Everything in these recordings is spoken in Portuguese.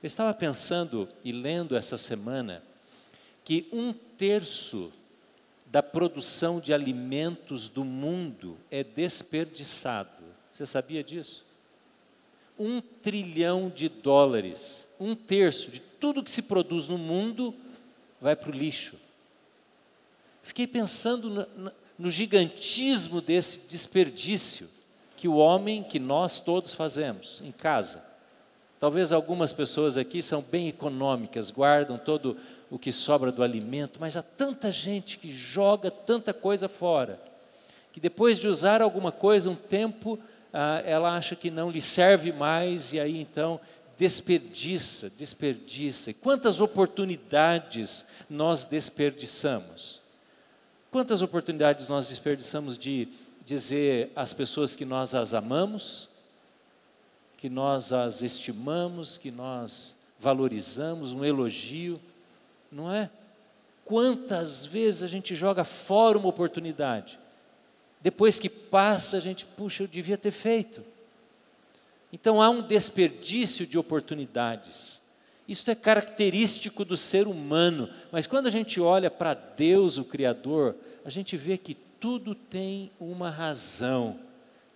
Eu estava pensando e lendo essa semana que 1/3 da produção de alimentos do mundo é desperdiçado. Você sabia disso? 1 trilhão de dólares, 1/3 de tudo que se produz no mundo vai para o lixo. Fiquei pensando no gigantismo desse desperdício que o homem, que nós todos fazemos em casa. Talvez algumas pessoas aqui são bem econômicas, guardam todo o que sobra do alimento, mas há tanta gente que joga tanta coisa fora, que depois de usar alguma coisa um tempo, ela acha que não lhe serve mais, e aí então desperdiça. E quantas oportunidades nós desperdiçamos? Quantas oportunidades nós desperdiçamos de dizer às pessoas que nós as amamos, que nós as estimamos, que nós valorizamos, um elogio, não é? Quantas vezes a gente joga fora uma oportunidade, depois que passa a gente, puxa, eu devia ter feito. Então há um desperdício de oportunidades. Isso é característico do ser humano, mas quando a gente olha para Deus, o Criador, a gente vê que tudo tem uma razão,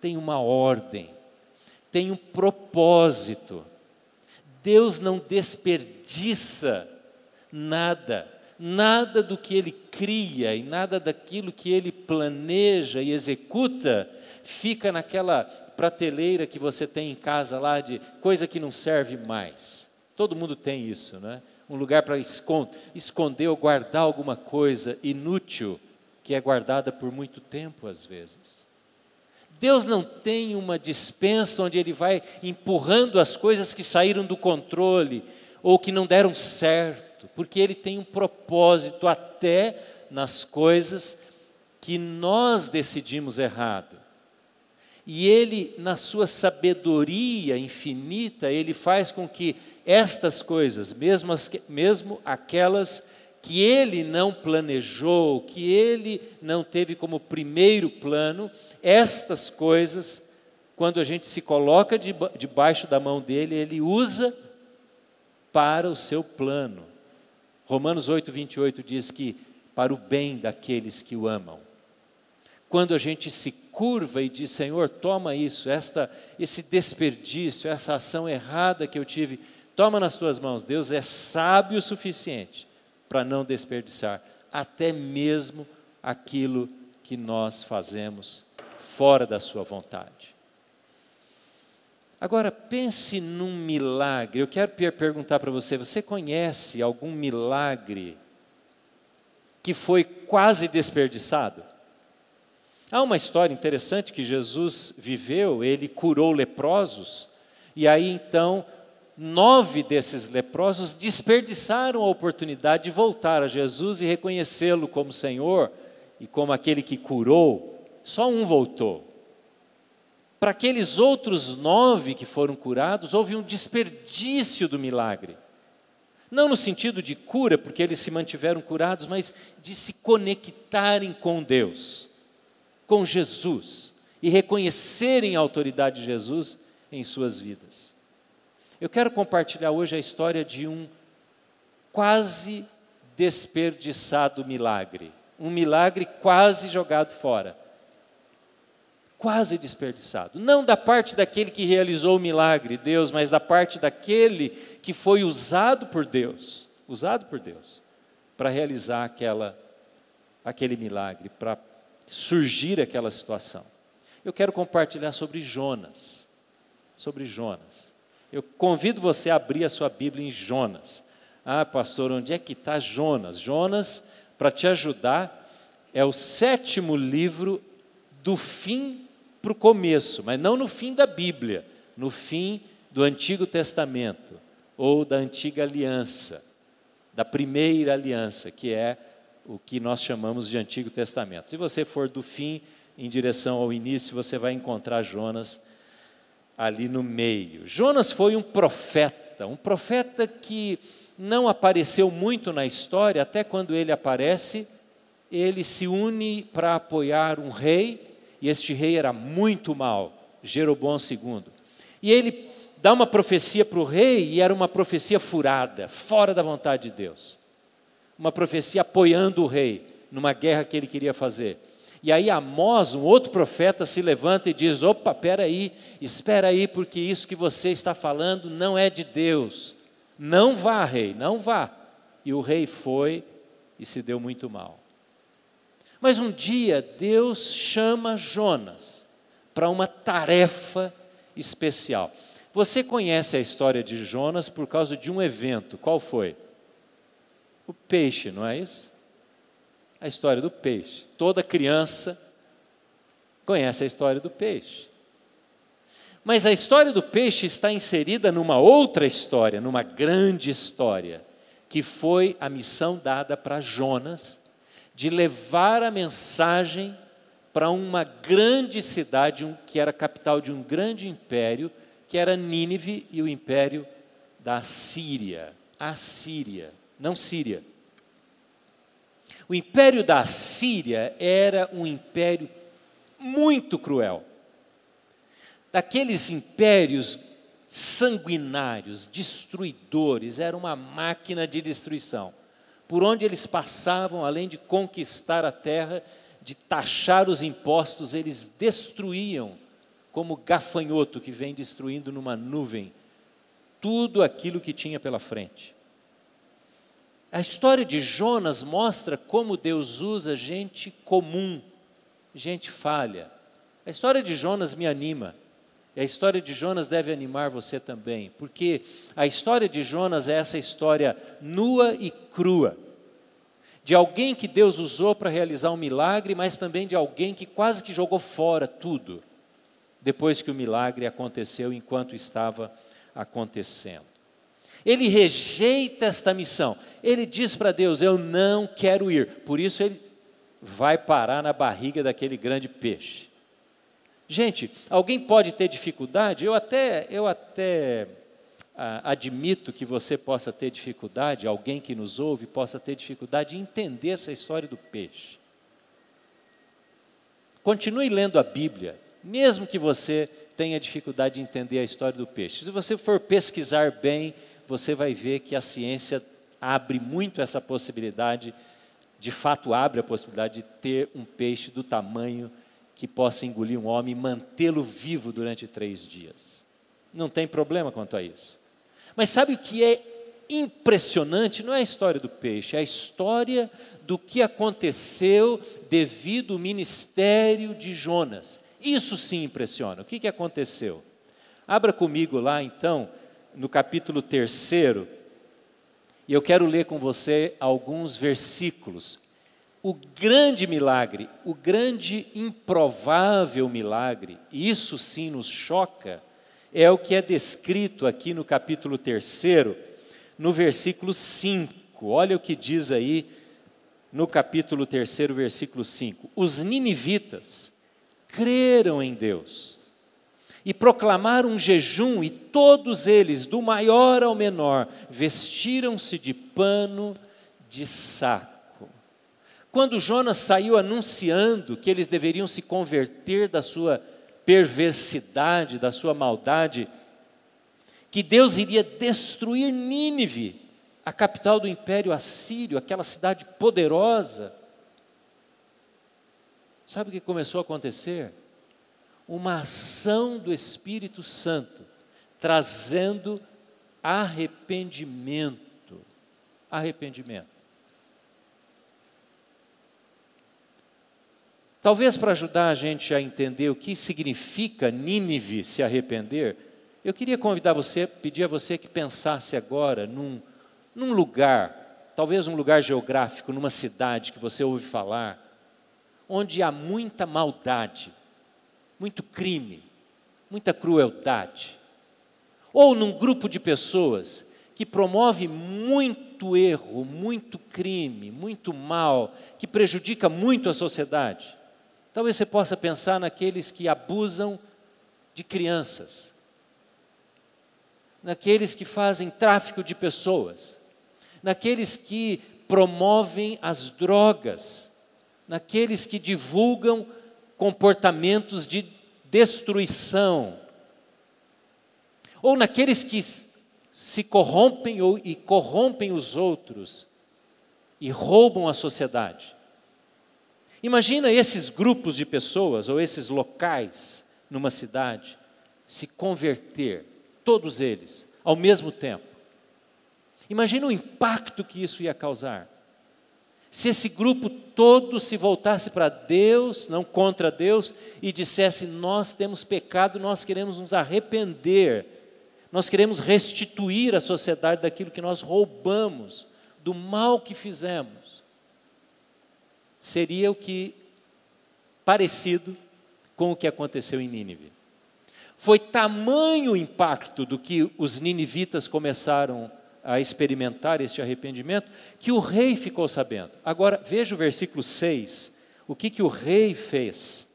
tem uma ordem, tem um propósito. Deus não desperdiça nada do que Ele cria e nada daquilo que Ele planeja e executa fica naquela prateleira que você tem em casa lá de coisa que não serve mais. Todo mundo tem isso, né? Um lugar para esconder ou guardar alguma coisa inútil que é guardada por muito tempo às vezes. Deus não tem uma despensa onde Ele vai empurrando as coisas que saíram do controle ou que não deram certo, porque Ele tem um propósito até nas coisas que nós decidimos errado. E Ele, na sua sabedoria infinita, Ele faz com que estas coisas, mesmo aquelas que Ele não planejou, que Ele não teve como primeiro plano, estas coisas, quando a gente se coloca debaixo da mão dEle, Ele usa para o seu plano. Romanos 8:28 diz que para o bem daqueles que o amam. Quando a gente se curva e diz, Senhor, toma isso, esse desperdício, essa ação errada que eu tive, toma nas tuas mãos. Deus é sábio o suficiente para não desperdiçar até mesmo aquilo que nós fazemos fora da sua vontade. Agora, pense num milagre. Eu quero perguntar para você, você conhece algum milagre que foi quase desperdiçado? Há uma história interessante que Jesus viveu, Ele curou leprosos, e aí então 9 desses leprosos desperdiçaram a oportunidade de voltar a Jesus e reconhecê-lo como Senhor e como aquele que curou. Só um voltou. Para aqueles outros 9 que foram curados, houve um desperdício do milagre. Não no sentido de cura, porque eles se mantiveram curados, mas de se conectarem com Deus, com Jesus, e reconhecerem a autoridade de Jesus em suas vidas. Eu quero compartilhar hoje a história de um quase desperdiçado milagre. Um milagre quase jogado fora. Quase desperdiçado. Não da parte daquele que realizou o milagre, Deus, mas da parte daquele que foi usado por Deus, para realizar aquele milagre, para surgir aquela situação. Eu quero compartilhar sobre Jonas. Eu convido você a abrir a sua Bíblia em Jonas. Ah, pastor, onde é que está Jonas? Jonas, para te ajudar, é o 7º livro do fim para o começo, mas não no fim da Bíblia, no fim do Antigo Testamento, ou da Antiga Aliança, da primeira aliança, que é o que nós chamamos de Antigo Testamento. Se você for do fim em direção ao início, você vai encontrar Jonas ali no meio. Jonas foi um profeta que não apareceu muito na história, até quando ele aparece, ele se une para apoiar um rei, e este rei era muito mau, Jeroboão II. E ele dá uma profecia para o rei e era uma profecia furada, fora da vontade de Deus. Uma profecia apoiando o rei numa guerra que ele queria fazer. E aí Amós, um outro profeta, se levanta e diz: opa, espera aí, porque isso que você está falando não é de Deus. Não vá, rei, não vá. E o rei foi e se deu muito mal. Mas um dia Deus chama Jonas para uma tarefa especial. Você conhece a história de Jonas por causa de um evento. Qual foi? O peixe, não é isso? A história do peixe. Toda criança conhece a história do peixe. Mas a história do peixe está inserida numa outra história, numa grande história, que foi a missão dada para Jonas de levar a mensagem para uma grande cidade, que era a capital de um grande império, que era Nínive, e o império da Síria. Assíria, não Síria. O império da Assíria era um império muito cruel. Daqueles impérios sanguinários, destruidores, era uma máquina de destruição. Por onde eles passavam, além de conquistar a terra, de taxar os impostos, eles destruíam, como gafanhoto que vem destruindo numa nuvem, tudo aquilo que tinha pela frente. A história de Jonas mostra como Deus usa gente comum, gente falha. A história de Jonas me anima. E a história de Jonas deve animar você também, porque a história de Jonas é essa história nua e crua, de alguém que Deus usou para realizar um milagre, mas também de alguém que quase que jogou fora tudo, depois que o milagre aconteceu, enquanto estava acontecendo. Ele rejeita esta missão, ele diz para Deus: eu não quero ir, por isso ele vai parar na barriga daquele grande peixe. Gente, alguém pode ter dificuldade? Eu até admito que você possa ter dificuldade, alguém que nos ouve possa ter dificuldade em entender essa história do peixe. Continue lendo a Bíblia, mesmo que você tenha dificuldade de entender a história do peixe. Se você for pesquisar bem, você vai ver que a ciência abre muito essa possibilidade, de fato abre a possibilidade de ter um peixe do tamanho que possa engolir um homem e mantê-lo vivo durante 3 dias. Não tem problema quanto a isso. Mas sabe o que é impressionante? Não é a história do peixe, é a história do que aconteceu devido ao ministério de Jonas. Isso sim impressiona. O que aconteceu? Abra comigo lá então, no capítulo 3, e eu quero ler com você alguns versículos. O grande milagre, o grande improvável milagre, e isso sim nos choca, é o que é descrito aqui no capítulo 3, no versículo 5. Olha o que diz aí no capítulo 3, versículo 5. Os ninivitas creram em Deus e proclamaram um jejum, e todos eles, do maior ao menor, vestiram-se de pano de saco. Quando Jonas saiu anunciando que eles deveriam se converter da sua perversidade, da sua maldade, que Deus iria destruir Nínive, a capital do império assírio, aquela cidade poderosa, sabe o que começou a acontecer? Uma ação do Espírito Santo, trazendo arrependimento. Arrependimento. Talvez para ajudar a gente a entender o que significa Nínive se arrepender, eu queria convidar você, pedir a você que pensasse agora num lugar, talvez um lugar geográfico, numa cidade que você ouve falar, onde há muita maldade, muito crime, muita crueldade. Ou num grupo de pessoas que promove muito erro, muito crime, muito mal, que prejudica muito a sociedade. Talvez você possa pensar naqueles que abusam de crianças, naqueles que fazem tráfico de pessoas, naqueles que promovem as drogas, naqueles que divulgam comportamentos de destruição. ou naqueles que se corrompem e corrompem os outros e roubam a sociedade. Imagina esses grupos de pessoas ou esses locais numa cidade se converter, todos eles, ao mesmo tempo. Imagina o impacto que isso ia causar. Se esse grupo todo se voltasse para Deus, não contra Deus, e dissesse: nós temos pecado, nós queremos nos arrepender, nós queremos restituir à sociedade daquilo que nós roubamos, do mal que fizemos. Seria parecido com o que aconteceu em Nínive. Foi tamanho o impacto do que os ninivitas começaram a experimentar este arrependimento, que o rei ficou sabendo. Agora, veja o versículo 6, o que o rei fez.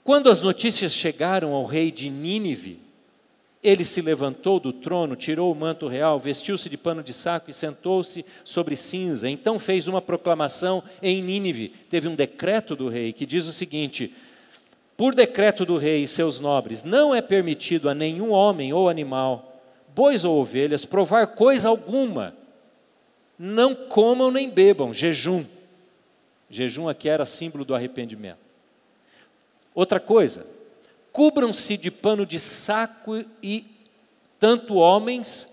Quando as notícias chegaram ao rei de Nínive, ele se levantou do trono, tirou o manto real, vestiu-se de pano de saco e sentou-se sobre cinza. Então fez uma proclamação em Nínive. Teve um decreto do rei que diz o seguinte: por decreto do rei e seus nobres, não é permitido a nenhum homem ou animal, bois ou ovelhas, provar coisa alguma. Não comam nem bebam, jejum. Jejum aqui era símbolo do arrependimento. Outra coisa, cubram-se de pano de saco, e tanto homens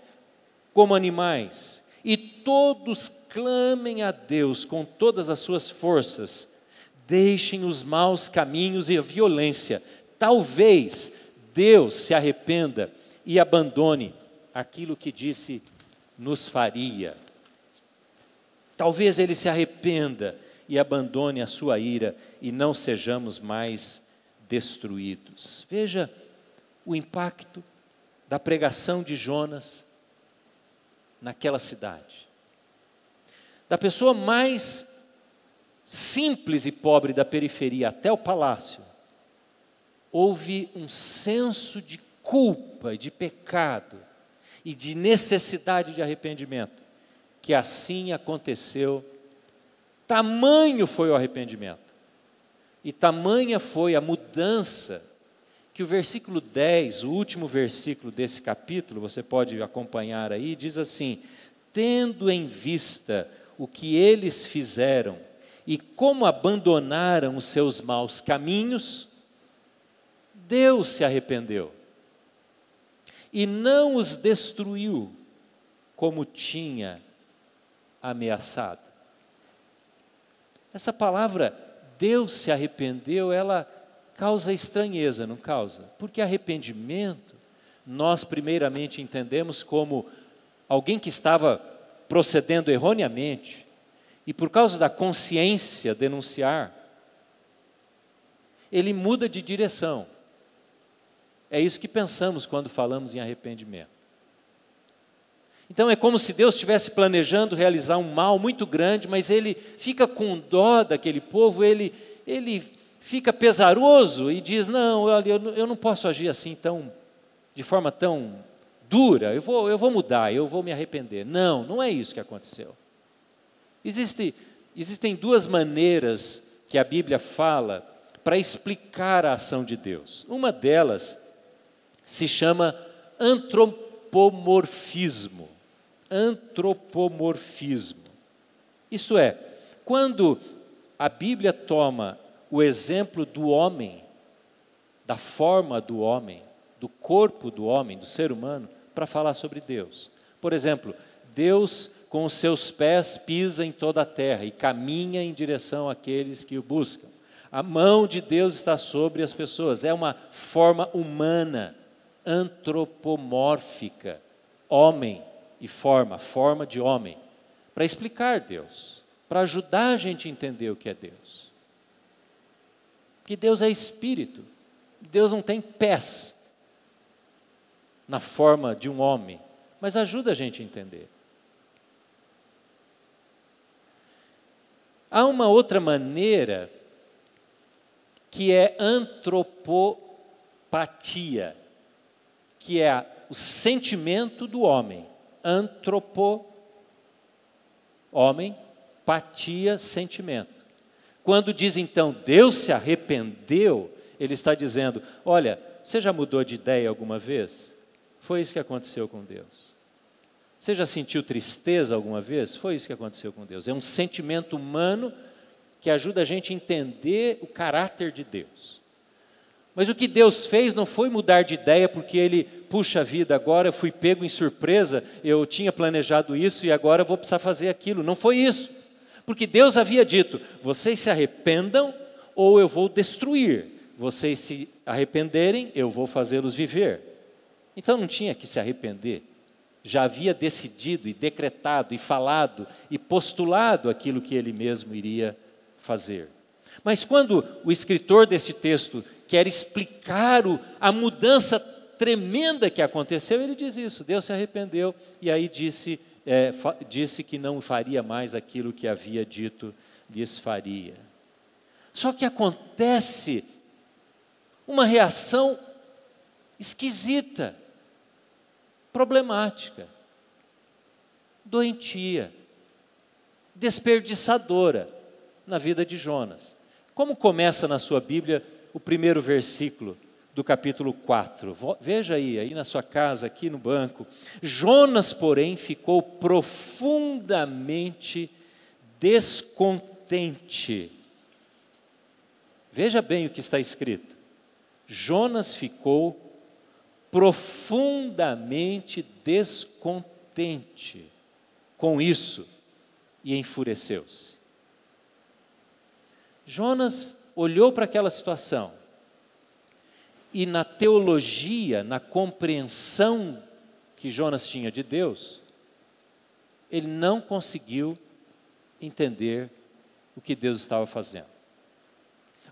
como animais, e todos clamem a Deus com todas as suas forças. Deixem os maus caminhos e a violência. Talvez Deus se arrependa e abandone aquilo que disse nos faria. Talvez Ele se arrependa e abandone a sua ira e não sejamos mais destruídos. Veja o impacto da pregação de Jonas naquela cidade. Da pessoa mais simples e pobre da periferia até o palácio, houve um senso de culpa e de pecado e de necessidade de arrependimento, que assim aconteceu. Tamanho foi o arrependimento, e tamanha foi a mudança, que o versículo 10, o último versículo desse capítulo, você pode acompanhar aí, diz assim: tendo em vista o que eles fizeram, e como abandonaram os seus maus caminhos, Deus se arrependeu e não os destruiu como tinha ameaçado. Essa palavra, Deus se arrependeu, ela causa estranheza, não causa? Porque arrependimento, nós primeiramente entendemos como alguém que estava procedendo erroneamente, e por causa da consciência denunciar, ele muda de direção. É isso que pensamos quando falamos em arrependimento. Então é como se Deus estivesse planejando realizar um mal muito grande, mas Ele fica com dó daquele povo, Ele fica pesaroso e diz: não, olha, eu não posso agir assim de forma tão dura, eu vou mudar, eu vou me arrepender. Não, não é isso que aconteceu. Existem duas maneiras que a Bíblia fala para explicar a ação de Deus. Uma delas se chama antropomorfismo. Antropomorfismo. Isto é, quando a Bíblia toma o exemplo do homem, da forma do homem, do corpo do homem, do ser humano, para falar sobre Deus. Por exemplo, Deus com os seus pés pisa em toda a terra e caminha em direção àqueles que o buscam. A mão de Deus está sobre as pessoas, é uma forma humana, antropomórfica, homem e forma de homem, para explicar Deus, para ajudar a gente a entender o que é Deus. Porque Deus é espírito, Deus não tem pés na forma de um homem, mas ajuda a gente a entender. Há uma outra maneira que é antropopatia, que é o sentimento do homem. Homem, patia, sentimento. Quando diz então, Deus se arrependeu, Ele está dizendo, olha, Você já mudou de ideia alguma vez? Foi isso que aconteceu com Deus. Você já sentiu tristeza alguma vez? Foi isso que aconteceu com Deus. É um sentimento humano que ajuda a gente a entender o caráter de Deus. Mas o que Deus fez não foi mudar de ideia porque Ele, puxa vida, agora eu fui pego em surpresa, eu tinha planejado isso e agora eu vou precisar fazer aquilo. Não foi isso. Porque Deus havia dito, vocês se arrependam ou eu vou destruir. Vocês se arrependerem, eu vou fazê-los viver. Então não tinha que se arrepender. Já havia decidido e decretado e falado e postulado aquilo que Ele mesmo iria fazer. Mas quando o escritor desse texto quer explicar a mudança tremenda que aconteceu, ele diz isso, Deus se arrependeu e aí disse que não faria mais aquilo que havia dito lhes faria. Só que acontece uma reação esquisita, problemática, doentia, desperdiçadora na vida de Jonas. Como começa na sua Bíblia o primeiro versículo do capítulo 4? Veja aí na sua casa, aqui no banco. Jonas, porém, ficou profundamente descontente. Veja bem o que está escrito. Jonas ficou profundamente descontente com isso e enfureceu-se. Jonas olhou para aquela situação e na teologia, na compreensão que Jonas tinha de Deus, ele não conseguiu entender o que Deus estava fazendo.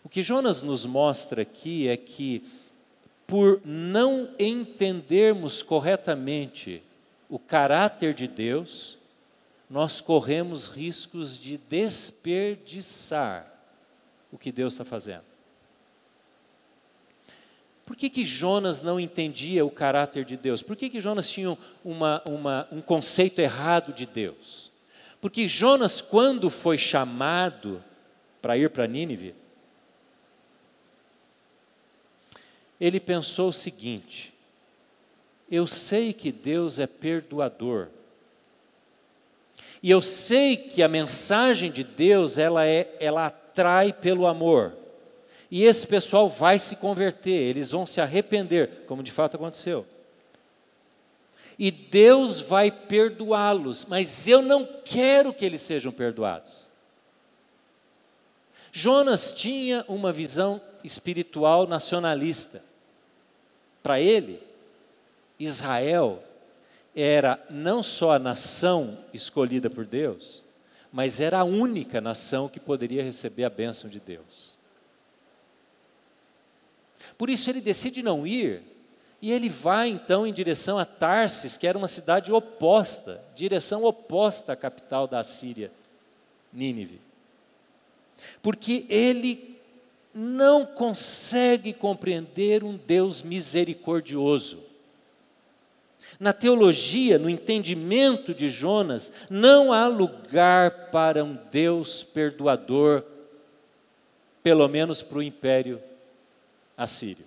O que Jonas nos mostra aqui é que, por não entendermos corretamente o caráter de Deus, nós corremos riscos de desperdiçar o que Deus está fazendo. Por que Jonas não entendia o caráter de Deus? Por que Jonas tinha um conceito errado de Deus? Porque Jonas, quando foi chamado para ir para Nínive, ele pensou o seguinte: eu sei que Deus é perdoador, e eu sei que a mensagem de Deus ela atrai pelo amor, e esse pessoal vai se converter, eles vão se arrepender, como de fato aconteceu, e Deus vai perdoá-los, mas eu não quero que eles sejam perdoados. Jonas tinha uma visão espiritual nacionalista. Para ele, Israel era não só a nação escolhida por Deus, mas era a única nação que poderia receber a bênção de Deus. Por isso ele decide não ir, e ele vai então em direção a Tarsis, que era uma cidade oposta, direção oposta à capital da Assíria, Nínive. Porque ele não consegue compreender um Deus misericordioso. Na teologia, no entendimento de Jonas, não há lugar para um Deus perdoador, pelo menos para o Império Assírio.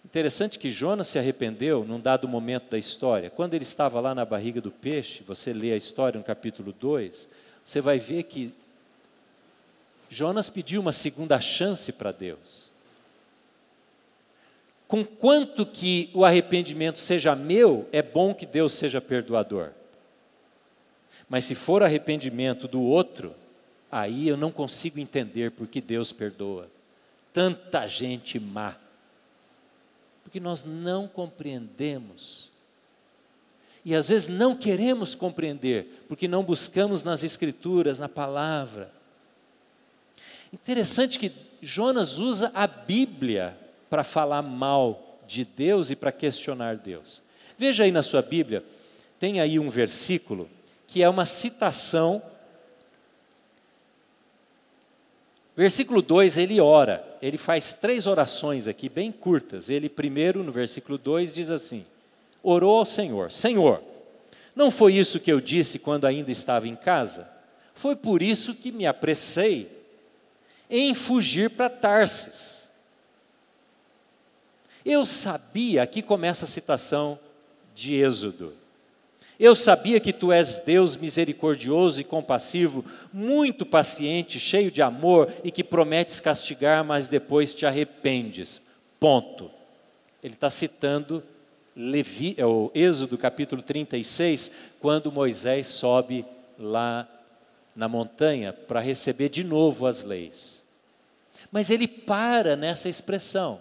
Interessante que Jonas se arrependeu num dado momento da história. Quando ele estava lá na barriga do peixe, você lê a história no capítulo 2, você vai ver que Jonas pediu uma segunda chance para Deus. Conquanto que o arrependimento seja meu, é bom que Deus seja perdoador. Mas se for arrependimento do outro, aí eu não consigo entender por que Deus perdoa tanta gente má. Porque nós não compreendemos. E às vezes não queremos compreender, porque não buscamos nas Escrituras, na palavra. Interessante que Jonas usa a Bíblia para falar mal de Deus e para questionar Deus. Veja aí na sua Bíblia, tem aí um versículo que é uma citação. Versículo 2, ele ora, ele faz 3 orações aqui, bem curtas. Ele primeiro, no versículo 2, diz assim: orou ao Senhor: Senhor, não foi isso que eu disse quando ainda estava em casa? Foi por isso que me apressei em fugir para Tarsis. Eu sabia, aqui começa a citação de Êxodo. Eu sabia que tu és Deus misericordioso e compassivo, muito paciente, cheio de amor e que prometes castigar, mas depois te arrependes. Ponto. Ele está citando o Êxodo capítulo 36, quando Moisés sobe lá na montanha para receber de novo as leis. Mas ele para nessa expressão.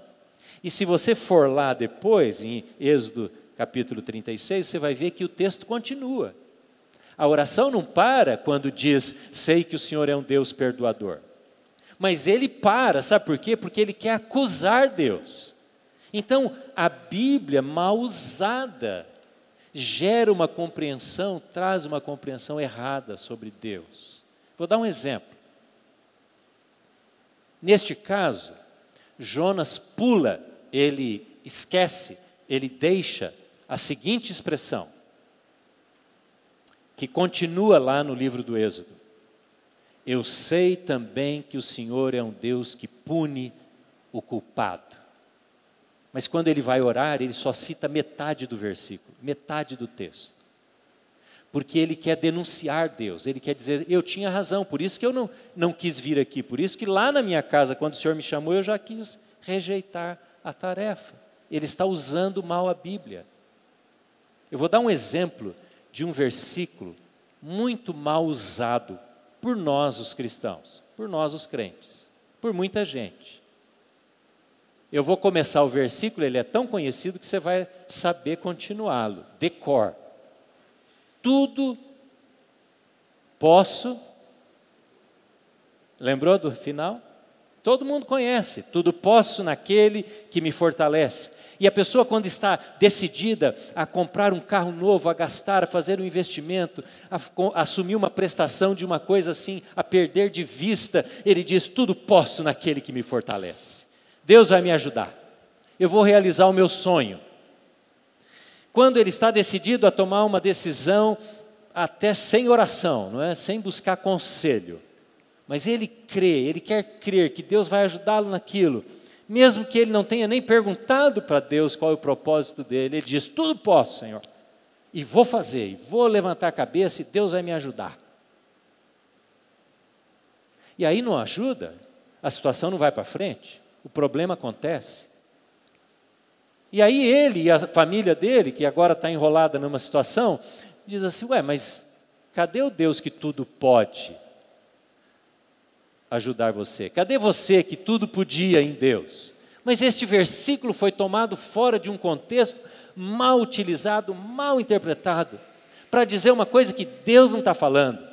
E se você for lá depois, em Êxodo capítulo 36, você vai ver que o texto continua. A oração não para quando diz, sei que o Senhor é um Deus perdoador. Mas ele para, sabe por quê? Porque ele quer acusar Deus. Então, a Bíblia mal usada gera uma compreensão, traz uma compreensão errada sobre Deus. Vou dar um exemplo. Neste caso, Jonas pula, ele esquece, ele deixa a seguinte expressão, que continua lá no livro do Êxodo. Eu sei também que o Senhor é um Deus que pune o culpado. Mas quando ele vai orar, ele só cita metade do versículo, metade do texto. Porque ele quer denunciar Deus, ele quer dizer, eu tinha razão, por isso que eu não quis vir aqui, por isso que lá na minha casa, quando o Senhor me chamou, eu já quis rejeitar a tarefa. Ele está usando mal a Bíblia. Eu vou dar um exemplo de um versículo muito mal usado por nós os cristãos, por nós os crentes, por muita gente. Eu vou começar o versículo, ele é tão conhecido que você vai saber continuá-lo, de cor. Tudo posso, lembrou do final? Todo mundo conhece, tudo posso naquele que me fortalece. E a pessoa quando está decidida a comprar um carro novo, a gastar, a fazer um investimento, a assumir uma prestação de uma coisa assim, a perder de vista, ele diz, tudo posso naquele que me fortalece. Deus vai me ajudar, eu vou realizar o meu sonho. Quando ele está decidido a tomar uma decisão, até sem oração, não é? Sem buscar conselho, mas ele crê, ele quer crer que Deus vai ajudá-lo naquilo, mesmo que ele não tenha nem perguntado para Deus qual é o propósito dele, ele diz, tudo posso, Senhor, e vou fazer, e vou levantar a cabeça e Deus vai me ajudar. E aí não ajuda, a situação não vai para frente, o problema acontece. E aí ele e a família dele, que agora está enrolada numa situação, diz assim, mas cadê o Deus que tudo pode ajudar você? Cadê você que tudo podia em Deus? Mas este versículo foi tomado fora de um contexto mal utilizado, mal interpretado, para dizer uma coisa que Deus não está falando.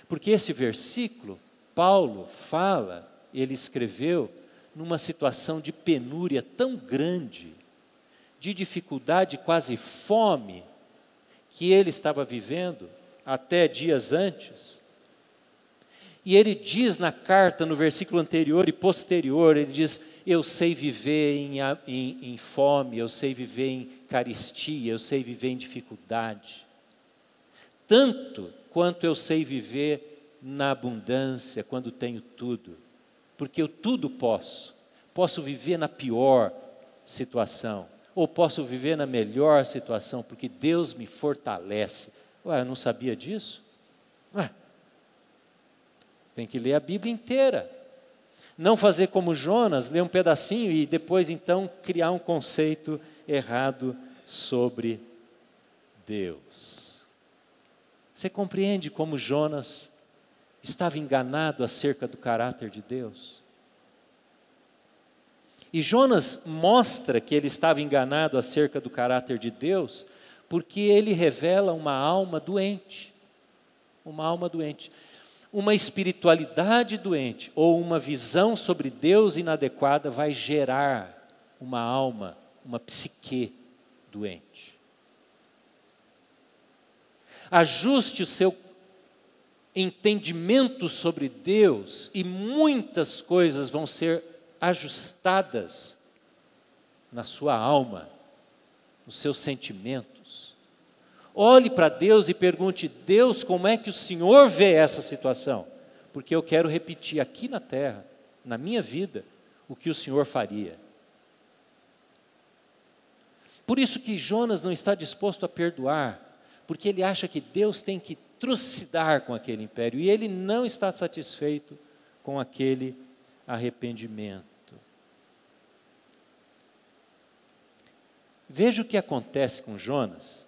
Porque esse versículo, Paulo fala, ele escreveu numa situação de penúria tão grande, de dificuldade, quase fome, que ele estava vivendo até dias antes. E ele diz na carta, no versículo anterior e posterior, ele diz, eu sei viver em fome, eu sei viver em carestia, eu sei viver em dificuldade. Tanto quanto eu sei viver na abundância, quando tenho tudo. Porque eu tudo posso viver na pior situação, ou posso viver na melhor situação, porque Deus me fortalece. Eu não sabia disso? Tem que ler a Bíblia inteira. Não fazer como Jonas, ler um pedacinho e depois então criar um conceito errado sobre Deus. Você compreende como Jonas estava enganado acerca do caráter de Deus? E Jonas mostra que ele estava enganado acerca do caráter de Deus, porque ele revela uma alma doente. Uma alma doente. Uma espiritualidade doente, ou uma visão sobre Deus inadequada, vai gerar uma alma, uma psique doente. Ajuste o seu entendimento sobre Deus e muitas coisas vão ser ajustadas na sua alma, nos seus sentimentos. Olhe para Deus e pergunte, Deus, como é que o Senhor vê essa situação? Porque eu quero repetir aqui na terra, na minha vida, o que o Senhor faria. Por isso que Jonas não está disposto a perdoar, porque ele acha que Deus tem que trucidar com aquele império, e ele não está satisfeito com aquele arrependimento. Veja o que acontece com Jonas,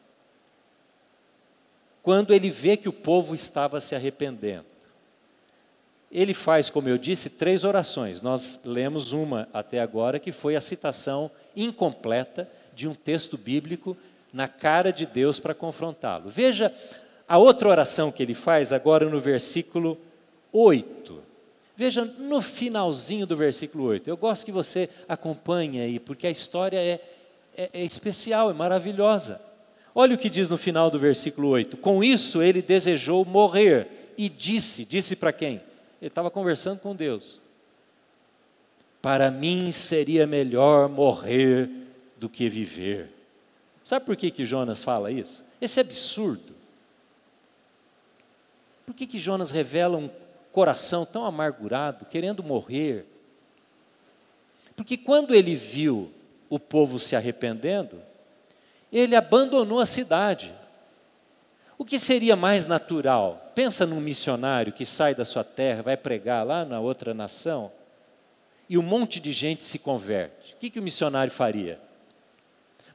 quando ele vê que o povo estava se arrependendo. Ele faz, como eu disse, 3 orações. Nós lemos uma até agora, que foi a citação incompleta de um texto bíblico na cara de Deus para confrontá-lo. Veja a outra oração que ele faz agora no versículo 8. Veja no finalzinho do versículo 8. Eu gosto que você acompanhe aí, porque a história é especial, é maravilhosa. Olha o que diz no final do versículo 8. Com isso ele desejou morrer e disse para quem? Ele estava conversando com Deus. Para mim seria melhor morrer do que viver. Sabe por que Jonas fala isso? Esse absurdo. Por que Jonas revela um coração tão amargurado, querendo morrer? Porque quando ele viu o povo se arrependendo, ele abandonou a cidade. O que seria mais natural? Pensa num missionário que sai da sua terra, vai pregar lá na outra nação, e um monte de gente se converte. O que o missionário faria?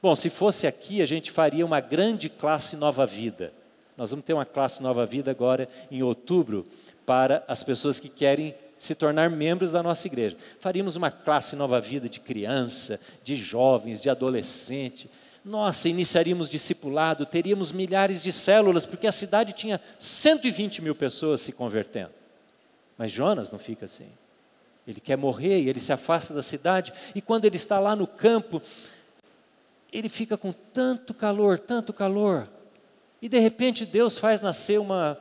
Bom, se fosse aqui, a gente faria uma grande classe Nova Vida. Nós vamos ter uma classe Nova Vida agora em outubro, para as pessoas que querem se tornar membros da nossa igreja. Faríamos uma classe Nova Vida de criança, de jovens, de adolescente. Nossa, iniciaríamos discipulado, teríamos milhares de células, porque a cidade tinha 120 mil pessoas se convertendo. Mas Jonas não fica assim. Ele quer morrer e ele se afasta da cidade, e quando ele está lá no campo, ele fica com tanto calor, e de repente Deus faz nascer uma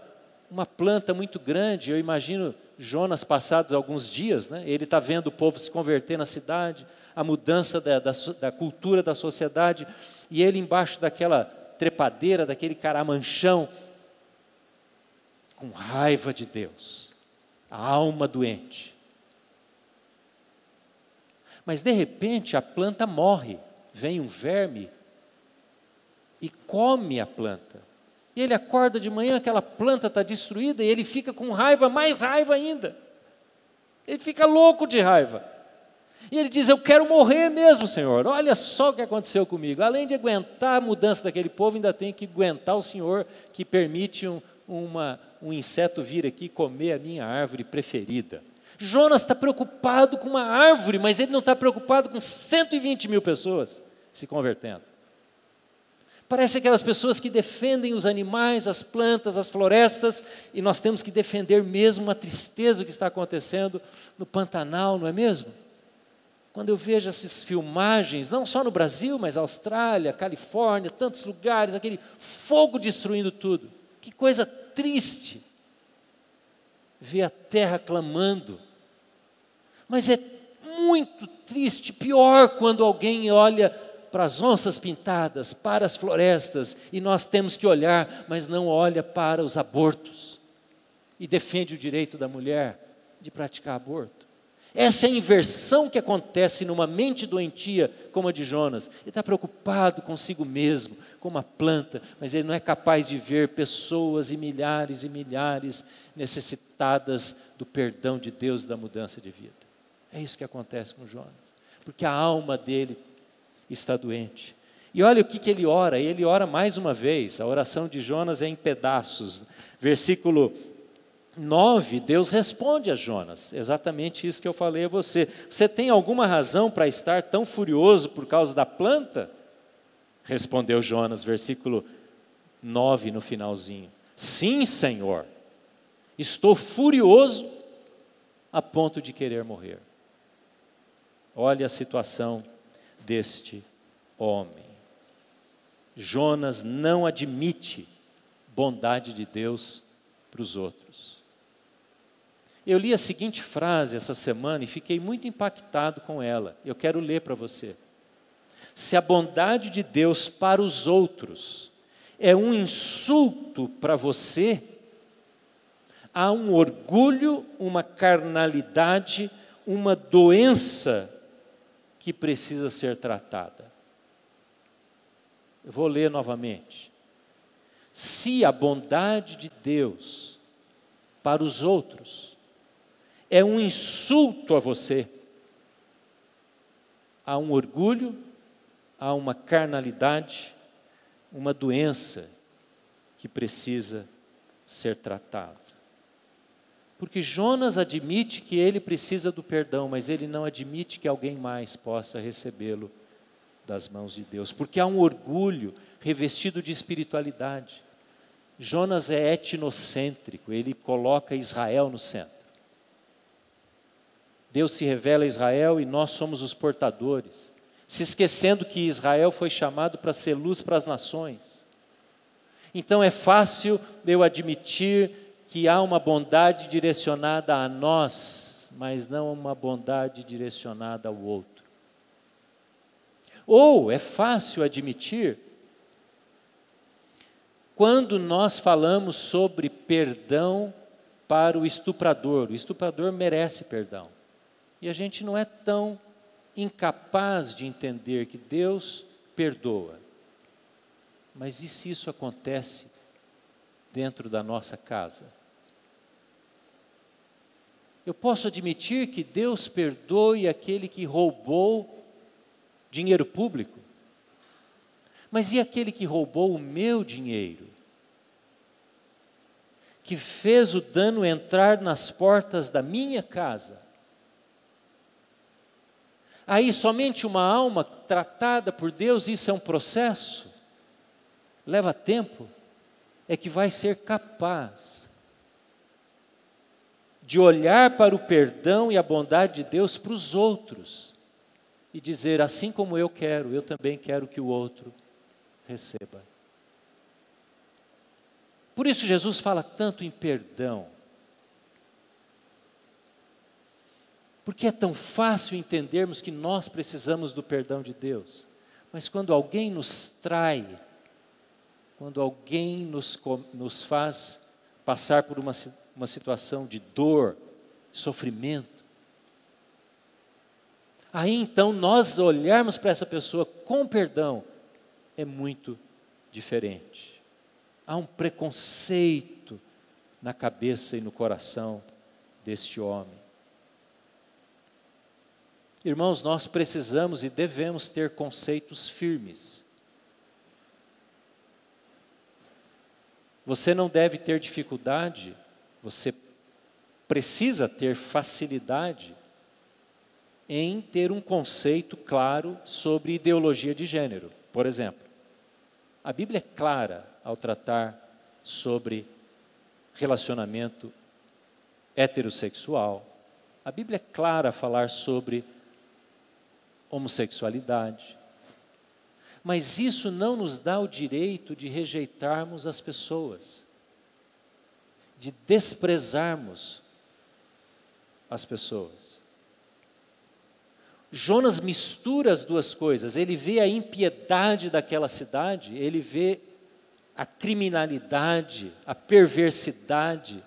planta muito grande. Eu imagino Jonas passados alguns dias, né? Ele está vendo o povo se converter na cidade, a mudança da cultura da sociedade, e ele embaixo daquela trepadeira, daquele caramanchão, com raiva de Deus, a alma doente. Mas de repente a planta morre, vem um verme e come a planta. E ele acorda de manhã, aquela planta está destruída, e ele fica com raiva, mais raiva ainda. Ele fica louco de raiva. E ele diz: eu quero morrer mesmo, Senhor. Olha só o que aconteceu comigo. Além de aguentar a mudança daquele povo, ainda tem que aguentar o Senhor que permite um inseto vir aqui comer a minha árvore preferida. Jonas está preocupado com uma árvore, mas ele não está preocupado com 120 mil pessoas se convertendo. Parece aquelas pessoas que defendem os animais, as plantas, as florestas, e nós temos que defender mesmo a tristeza que está acontecendo no Pantanal, não é mesmo? Quando eu vejo essas filmagens, não só no Brasil, mas Austrália, Califórnia, tantos lugares, aquele fogo destruindo tudo. Que coisa triste ver a terra clamando. Mas é muito triste, pior quando alguém olha para as onças pintadas, para as florestas, e nós temos que olhar, mas não olha para os abortos, e defende o direito da mulher de praticar aborto. Essa é a inversão que acontece numa mente doentia como a de Jonas. Ele está preocupado consigo mesmo, como uma planta, mas ele não é capaz de ver pessoas e milhares necessitadas do perdão de Deus e da mudança de vida. É isso que acontece com Jonas, porque a alma dele está doente. E olha o que ele ora mais uma vez. A oração de Jonas é em pedaços. Versículo 9, Deus responde a Jonas, exatamente isso que eu falei a você. Você tem alguma razão para estar tão furioso por causa da planta? Respondeu Jonas, versículo 9 no finalzinho. Sim, Senhor, estou furioso a ponto de querer morrer. Olha a situação deste homem. Jonas não admite bondade de Deus para os outros. Eu li a seguinte frase essa semana e fiquei muito impactado com ela. Eu quero ler para você. Se a bondade de Deus para os outros é um insulto para você, há um orgulho, uma carnalidade, uma doença que precisa ser tratada. Eu vou ler novamente. Se a bondade de Deus para os outros é um insulto a você, há um orgulho, há uma carnalidade, uma doença que precisa ser tratada. Porque Jonas admite que ele precisa do perdão, mas ele não admite que alguém mais possa recebê-lo das mãos de Deus. Porque há um orgulho revestido de espiritualidade. Jonas é etnocêntrico, ele coloca Israel no centro. Deus se revela a Israel e nós somos os portadores, se esquecendo que Israel foi chamado para ser luz para as nações. Então é fácil eu admitir que há uma bondade direcionada a nós, mas não uma bondade direcionada ao outro. Ou é fácil admitir quando nós falamos sobre perdão para o estuprador merece perdão. E a gente não é tão incapaz de entender que Deus perdoa. Mas e se isso acontece dentro da nossa casa? Eu posso admitir que Deus perdoe aquele que roubou dinheiro público. Mas e aquele que roubou o meu dinheiro? Que fez o dano entrar nas portas da minha casa? Aí somente uma alma tratada por Deus, isso é um processo, leva tempo, é que vai ser capaz de olhar para o perdão e a bondade de Deus para os outros e dizer, assim como eu também quero que o outro receba. Por isso Jesus fala tanto em perdão. Porque é tão fácil entendermos que nós precisamos do perdão de Deus. Mas quando alguém nos trai, quando alguém nos faz passar por uma situação de dor, sofrimento, aí então nós olharmos para essa pessoa com perdão é muito diferente. Há um preconceito na cabeça e no coração deste homem. Irmãos, nós precisamos e devemos ter conceitos firmes. Você não deve ter dificuldade, você precisa ter facilidade em ter um conceito claro sobre ideologia de gênero. Por exemplo, a Bíblia é clara ao tratar sobre relacionamento heterossexual. A Bíblia é clara a falar sobre homossexualidade. Mas isso não nos dá o direito de rejeitarmos as pessoas, de desprezarmos as pessoas. Jonas mistura as duas coisas, ele vê a impiedade daquela cidade, ele vê a criminalidade, a perversidade,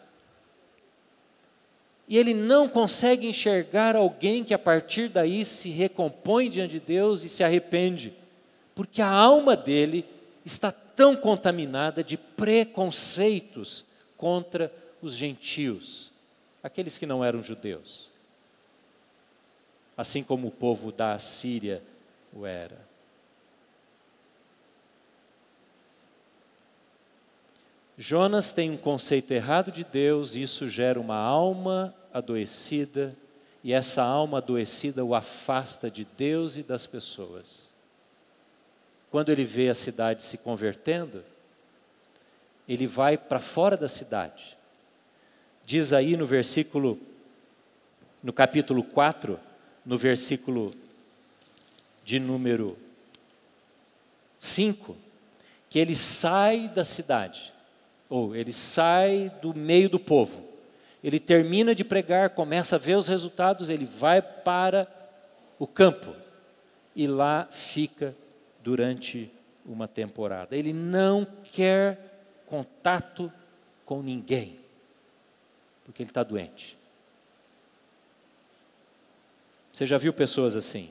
e ele não consegue enxergar alguém que a partir daí se recompõe diante de Deus e se arrepende, porque a alma dele está tão contaminada de preconceitos contra os gentios, aqueles que não eram judeus, assim como o povo da Assíria o era. Jonas tem um conceito errado de Deus, e isso gera uma alma adoecida, e essa alma adoecida o afasta de Deus e das pessoas. Quando ele vê a cidade se convertendo, ele vai para fora da cidade. Diz aí no capítulo 4, no versículo de número 5, que ele sai da cidade, ou ele sai do meio do povo, ele termina de pregar, começa a ver os resultados, ele vai para o campo, e lá fica durante uma temporada. Ele não quer contato com ninguém, porque ele está doente. Você já viu pessoas assim?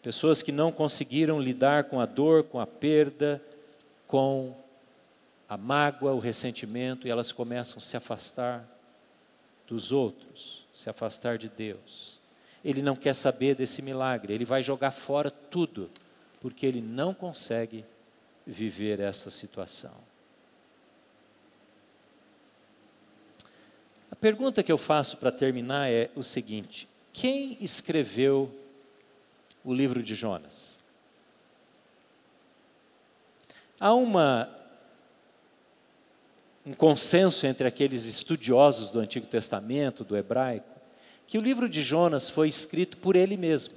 Pessoas que não conseguiram lidar com a dor, com a perda, com a mágoa, o ressentimento, e elas começam a se afastar dos outros, se afastar de Deus. Ele não quer saber desse milagre, ele vai jogar fora tudo, porque ele não consegue viver essa situação. A pergunta que eu faço para terminar é o seguinte: quem escreveu o livro de Jonas? Há um consenso entre aqueles estudiosos do Antigo Testamento, do hebraico, que o livro de Jonas foi escrito por ele mesmo.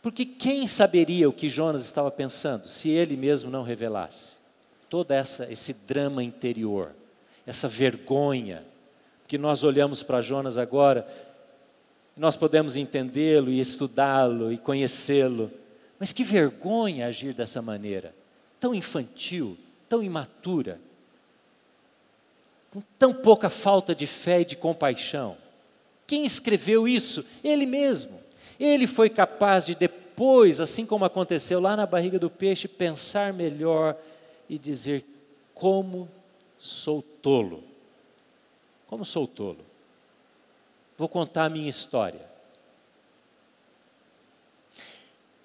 Porque quem saberia o que Jonas estava pensando, se ele mesmo não revelasse? Todo esse drama interior, essa vergonha, que nós olhamos para Jonas agora, nós podemos entendê-lo e estudá-lo e conhecê-lo, mas que vergonha agir dessa maneira, tão infantil, tão imatura, com tão pouca falta de fé e de compaixão. Quem escreveu isso? Ele mesmo. Ele foi capaz de depois, assim como aconteceu lá na barriga do peixe, pensar melhor e dizer: como sou tolo. Como sou tolo. Vou contar a minha história.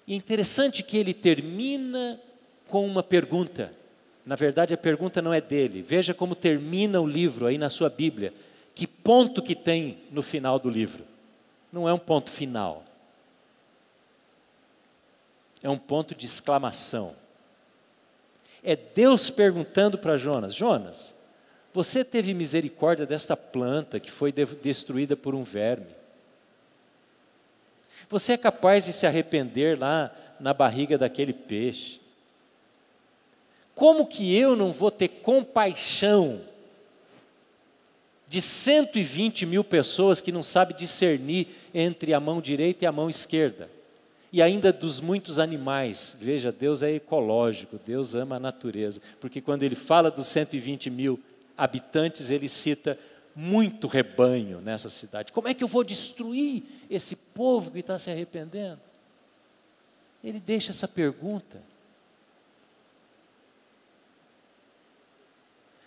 E é interessante que ele termina com uma pergunta. Na verdade, a pergunta não é dele. Veja como termina o livro aí na sua Bíblia. Que ponto que tem no final do livro? Não é um ponto final. É um ponto de exclamação. É Deus perguntando para Jonas: Jonas, você teve misericórdia desta planta que foi destruída por um verme? Você é capaz de se arrepender lá na barriga daquele peixe? Como que eu não vou ter compaixão de 120 mil pessoas que não sabem discernir entre a mão direita e a mão esquerda? E ainda dos muitos animais. Veja, Deus é ecológico, Deus ama a natureza. Porque quando ele fala dos 120 mil habitantes, ele cita muito rebanho nessa cidade. Como é que eu vou destruir esse povo que está se arrependendo? Ele deixa essa pergunta.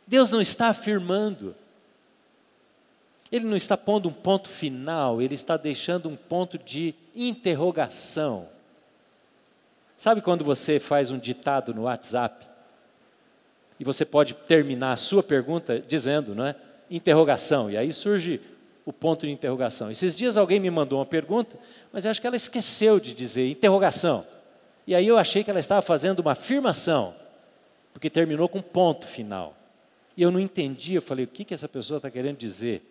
Deus não está afirmando. Ele não está pondo um ponto final, ele está deixando um ponto de interrogação. Sabe quando você faz um ditado no WhatsApp? E você pode terminar a sua pergunta dizendo, não é? Interrogação, e aí surge o ponto de interrogação. Esses dias alguém me mandou uma pergunta, mas eu acho que ela esqueceu de dizer interrogação. E aí eu achei que ela estava fazendo uma afirmação, porque terminou com ponto final. E eu não entendi, eu falei, o que essa pessoa está querendo dizer?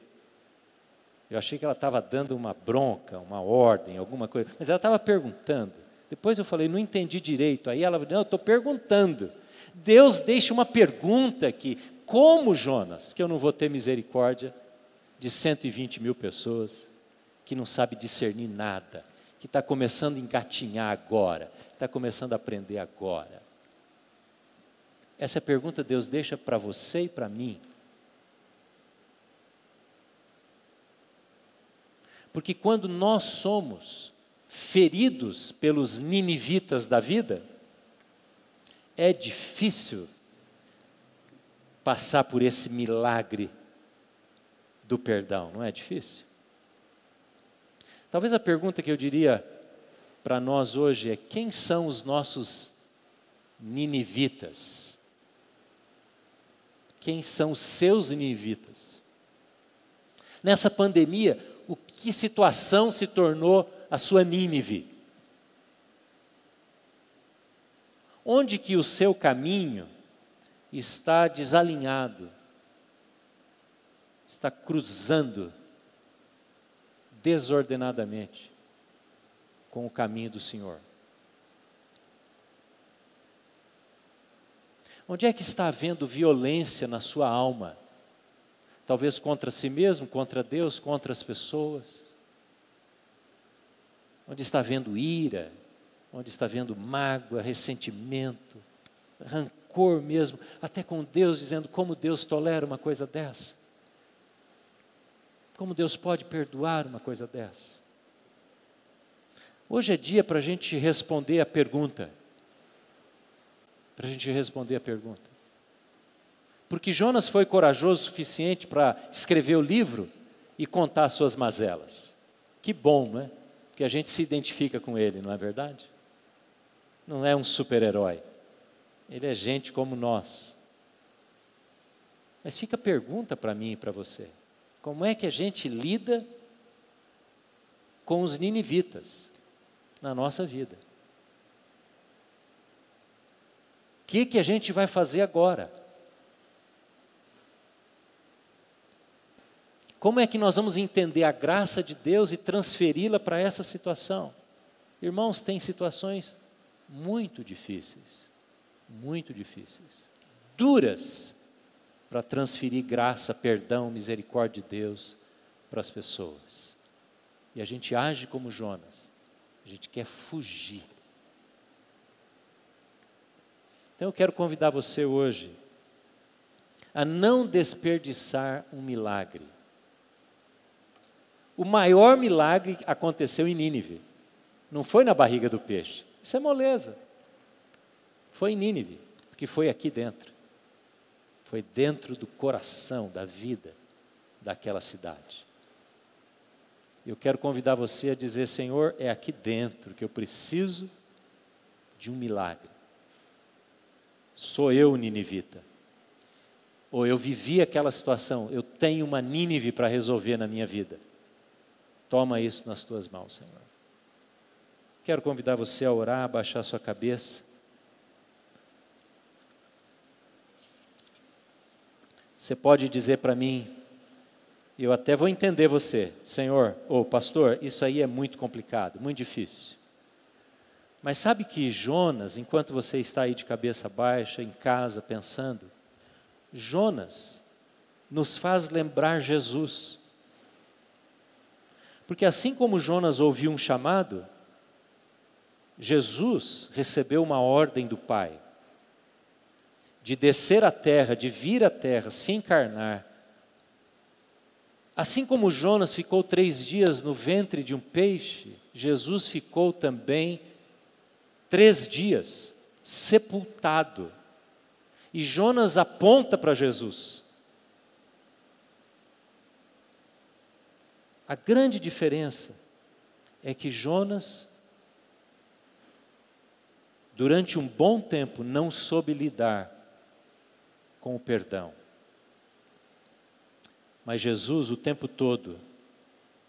Eu achei que ela estava dando uma bronca, uma ordem, alguma coisa, mas ela estava perguntando. Depois eu falei, não entendi direito. Aí ela falou, não, eu estou perguntando. Deus deixa uma pergunta aqui. Como, Jonas, que eu não vou ter misericórdia de 120 mil pessoas que não sabe discernir nada, que está começando a engatinhar agora, está começando a aprender agora? Essa pergunta Deus deixa para você e para mim. Porque quando nós somos feridos pelos ninivitas da vida, é difícil passar por esse milagre do perdão, não é difícil? Talvez a pergunta que eu diria para nós hoje é: quem são os nossos ninivitas? Quem são os seus ninivitas? Nessa pandemia, que situação se tornou a sua Nínive? Onde que o seu caminho está desalinhado, está cruzando desordenadamente com o caminho do Senhor? Onde é que está havendo violência na sua alma? Talvez contra si mesmo, contra Deus, contra as pessoas. Onde está havendo ira, onde está havendo mágoa, ressentimento, rancor mesmo, até com Deus, dizendo como Deus tolera uma coisa dessa. Como Deus pode perdoar uma coisa dessa? Hoje é dia para a gente responder a pergunta. Porque Jonas foi corajoso o suficiente para escrever o livro e contar as suas mazelas. Que bom, não é? Porque a gente se identifica com ele, não é verdade? Não é um super-herói. Ele é gente como nós. Mas fica a pergunta para mim e para você. Como é que a gente lida com os ninivitas na nossa vida? O que a gente vai fazer agora? Como é que nós vamos entender a graça de Deus e transferi-la para essa situação? Irmãos, tem situações muito difíceis, duras, para transferir graça, perdão, misericórdia de Deus para as pessoas. E a gente age como Jonas, a gente quer fugir. Então eu quero convidar você hoje a não desperdiçar um milagre. O maior milagre aconteceu em Nínive, não foi na barriga do peixe, isso é moleza. Foi em Nínive, porque foi aqui dentro. Foi dentro do coração, da vida daquela cidade. Eu quero convidar você a dizer: Senhor, é aqui dentro que eu preciso de um milagre. Sou eu ninivita. Ou eu vivi aquela situação, eu tenho uma Nínive para resolver na minha vida. Toma isso nas tuas mãos, Senhor. Quero convidar você a orar, a baixar sua cabeça. Você pode dizer para mim, eu até vou entender você, Senhor, ou pastor, isso aí é muito complicado, muito difícil. Mas sabe que Jonas, enquanto você está aí de cabeça baixa, em casa, pensando, Jonas nos faz lembrar Jesus. Porque assim como Jonas ouviu um chamado, Jesus recebeu uma ordem do Pai, de descer à terra, de vir à terra, se encarnar. Assim como Jonas ficou 3 dias no ventre de um peixe, Jesus ficou também 3 dias sepultado. E Jonas aponta para Jesus. A grande diferença é que Jonas, durante um bom tempo, não soube lidar com o perdão. Mas Jesus, o tempo todo,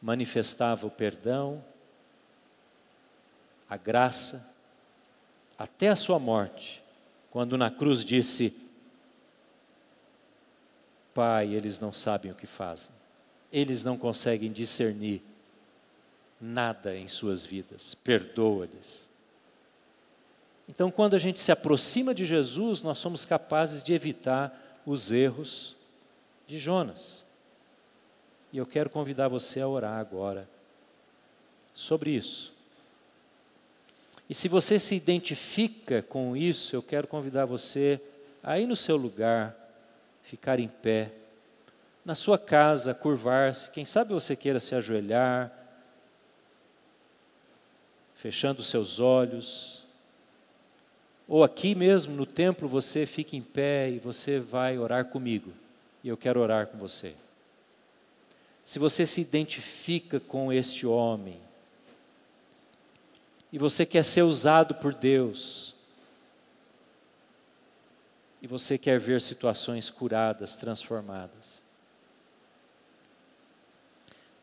manifestava o perdão, a graça, até a sua morte, quando na cruz disse: Pai, eles não sabem o que fazem, eles não conseguem discernir nada em suas vidas, perdoa-lhes. Então, quando a gente se aproxima de Jesus, nós somos capazes de evitar os erros de Jonas. E eu quero convidar você a orar agora sobre isso. E se você se identifica com isso, eu quero convidar você a ir no seu lugar, ficar em pé, na sua casa, curvar-se. Quem sabe você queira se ajoelhar, fechando os seus olhos. Ou aqui mesmo no templo você fica em pé e você vai orar comigo. E eu quero orar com você. Se você se identifica com este homem, e você quer ser usado por Deus, e você quer ver situações curadas, transformadas.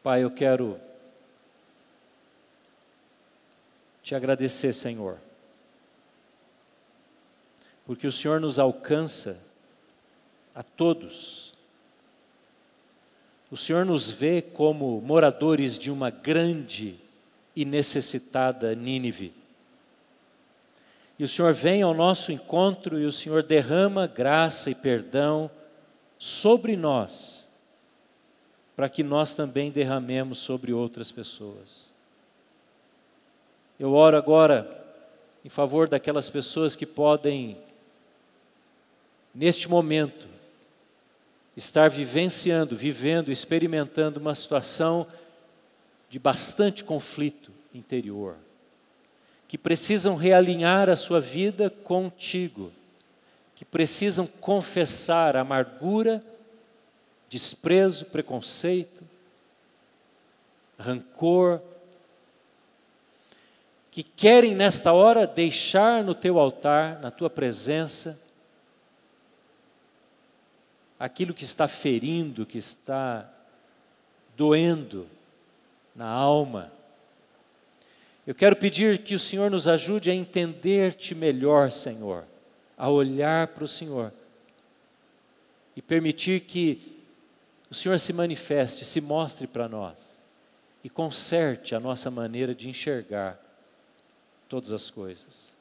Pai, eu quero te agradecer, Senhor, porque o Senhor nos alcança a todos. O Senhor nos vê como moradores de uma grande e necessitada Nínive. E o Senhor vem ao nosso encontro e o Senhor derrama graça e perdão sobre nós, para que nós também derramemos sobre outras pessoas. Eu oro agora em favor daquelas pessoas que podem, neste momento, estar vivendo, experimentando uma situação de bastante conflito interior, que precisam realinhar a sua vida contigo, que precisam confessar amargura, desprezo, preconceito, rancor, que querem nesta hora deixar no teu altar, na tua presença, aquilo que está ferindo, que está doendo na alma. Eu quero pedir que o Senhor nos ajude a entender-te melhor, Senhor, a olhar para o Senhor e permitir que o Senhor se manifeste, se mostre para nós e conserte a nossa maneira de enxergar todas as coisas.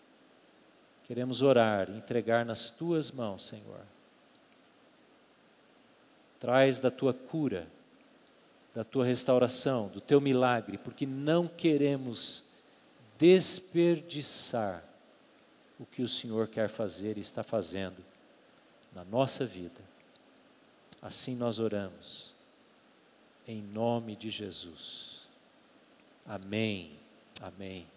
Queremos orar, entregar nas tuas mãos, Senhor. Traz da tua cura, da tua restauração, do teu milagre, porque não queremos desperdiçar o que o Senhor quer fazer e está fazendo na nossa vida. Assim nós oramos, em nome de Jesus. Amém. Amém.